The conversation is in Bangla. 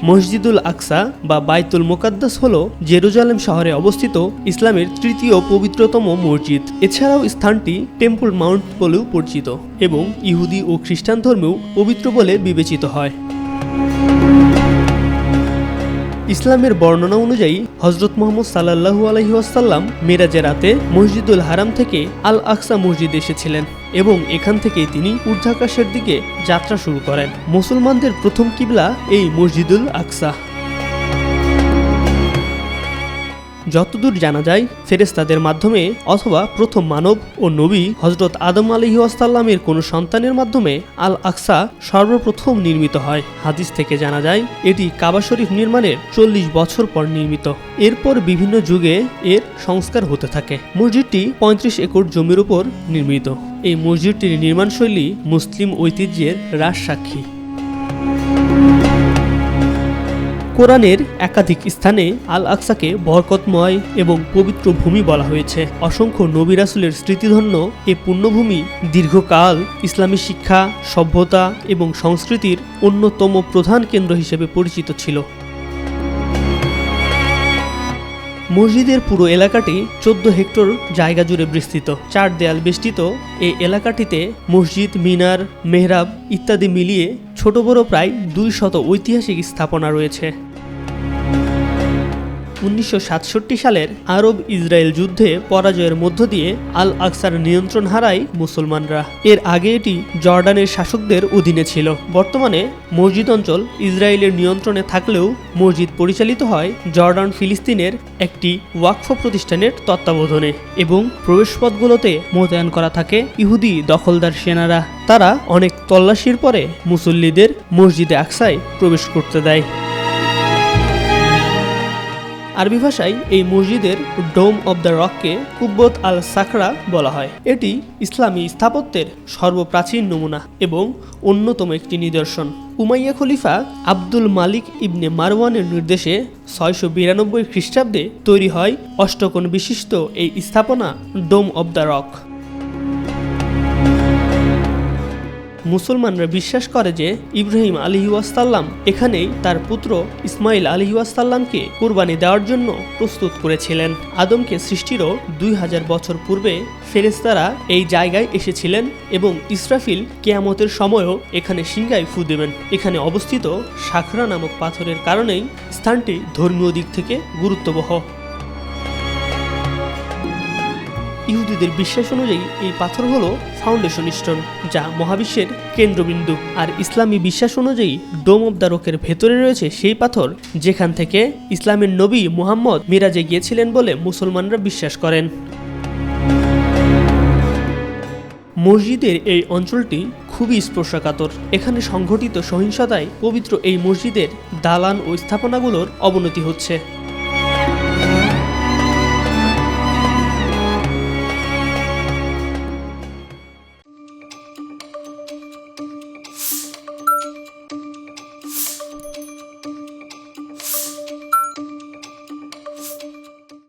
মসজিদুল আকসা বা বাইতুল মোকাদ্দাস হল জেরুজালেম শহরে অবস্থিত ইসলামের তৃতীয় পবিত্রতম মসজিদ। এছাড়াও স্থানটি টেম্পল মাউন্ট বলেও পরিচিত এবং ইহুদি ও খ্রিস্টান ধর্মেও পবিত্র বলে বিবেচিত হয়। ইসলামের বর্ণনা অনুযায়ী হযরত মুহাম্মদ সাল্লাল্লাহু আলাইহি ওয়াসাল্লাম মেরাজের রাতে মসজিদুল হারাম থেকে আল আকসা মসজিদে এসেছিলেন এবং এখান থেকেই তিনি ঊর্ধ্বাকাশের দিকে যাত্রা শুরু করেন। মুসলমানদের প্রথম কিবলা এই মসজিদুল আকসা। যতদূর জানা যায়, ফেরেশতাদের মাধ্যমে অথবা প্রথম মানব ও নবী হযরত আদম আলাইহিস সালামের কোনো সন্তানের মাধ্যমে আল আকসা সর্বপ্রথম নির্মিত হয়। হাদিস থেকে জানা যায় এটি কাবা শরীফ নির্মাণের 40 বছর পর নির্মিত। এরপর বিভিন্ন যুগে এর সংস্কার হতে থাকে। মসজিদটি 35 একর জমির উপর নির্মিত। এই মসজিদটির নির্মাণশৈলী মুসলিম ঐতিহ্যের রাজসাক্ষী। কোরআনের একাধিক স্থানে আল আকসাকে বরকতময় এবং পবিত্র ভূমি বলা হয়েছে। অসংখ্য নবী রাসূলের স্মৃতিধন্য এ পুণ্যভূমি দীর্ঘকাল ইসলামী শিক্ষা, সভ্যতা এবং সংস্কৃতির অন্যতম প্রধান কেন্দ্র হিসেবে পরিচিত ছিল। মসজিদের পুরো এলাকাটি 14 হেক্টর জায়গা জুড়ে বিস্তৃত। 4 দেয়াল বেষ্টিত এই এলাকাটিতে মসজিদ, মিনার, মেহরাব ইত্যাদি মিলিয়ে ছোট বড় প্রায় 200 ঐতিহাসিক স্থাপনা রয়েছে। 1967 সালের আরব ইসরায়েল যুদ্ধে পরাজয়ের মধ্য দিয়ে আল আকসার নিয়ন্ত্রণ হারায় মুসলমানরা। এর আগে এটি জর্ডানের শাসকদের অধীনে ছিল। বর্তমানে মসজিদ অঞ্চল ইসরায়েলের নিয়ন্ত্রণে থাকলেও মসজিদ পরিচালিত হয় জর্ডান ফিলিস্তিনের একটি ওয়াকফ প্রতিষ্ঠানের তত্ত্বাবধানে এবং প্রবেশপথগুলোতে মোতায়েন করা থাকে ইহুদি দখলদার সেনারা। তারা অনেক তল্লাশির পরে মুসল্লিদের মসজিদে আকসায় প্রবেশ করতে দেয়। আরবি ভাষায় এই মসজিদের ডোম অব দ্য রককে কুব্বত আল সাখরা বলা হয়। এটি ইসলামী স্থাপত্যের সর্বপ্রাচীন নমুনা এবং অন্যতম একটি নিদর্শন। উমাইয়া খলিফা আব্দুল মালিক ইবনে মারওয়ানের নির্দেশে 692 খ্রিস্টাব্দে তৈরি হয় অষ্টকোণ বিশিষ্ট এই স্থাপনা ডোম অব দ্য রক। মুসলমানরা বিশ্বাস করে যে ইব্রাহিম আলাইহিসসালাম এখানেই তার পুত্র ইসমাইল আলাইহিসসালামকে কুরবানি দেওয়ার জন্য প্রস্তুত করেছিলেন। আদমকে সৃষ্টিরও 2000 বছর পূর্বে ফেরেশতারা এই জায়গায় এসেছিলেন এবং ইসরাফিল কিয়ামতের সময়ও এখানে সিংহায় ফু দেবেন। এখানে অবস্থিত সাখরা নামক পাথরের কারণেই স্থানটি ধর্মীয় দিক থেকে গুরুত্ববহ। ইহুদিদের বিশ্বাস অনুযায়ী এই পাথর হলো ফাউন্ডেশন স্টোন, যা মহাবিশ্বের কেন্দ্রবিন্দু। আর ইসলামী বিশ্বাস অনুযায়ী ডোম অব দ্য রকের ভেতরে রয়েছে সেই পাথর যেখান থেকে ইসলামের নবী মুহাম্মদ মিরাজে গিয়েছিলেন বলে মুসলমানরা বিশ্বাস করেন। মসজিদের এই অঞ্চলটি খুবই স্পর্শকাতর। এখানে সংঘটিত সহিংসতায় পবিত্র এই মসজিদের দালান ও স্থাপনাগুলোর অবনতি হচ্ছে।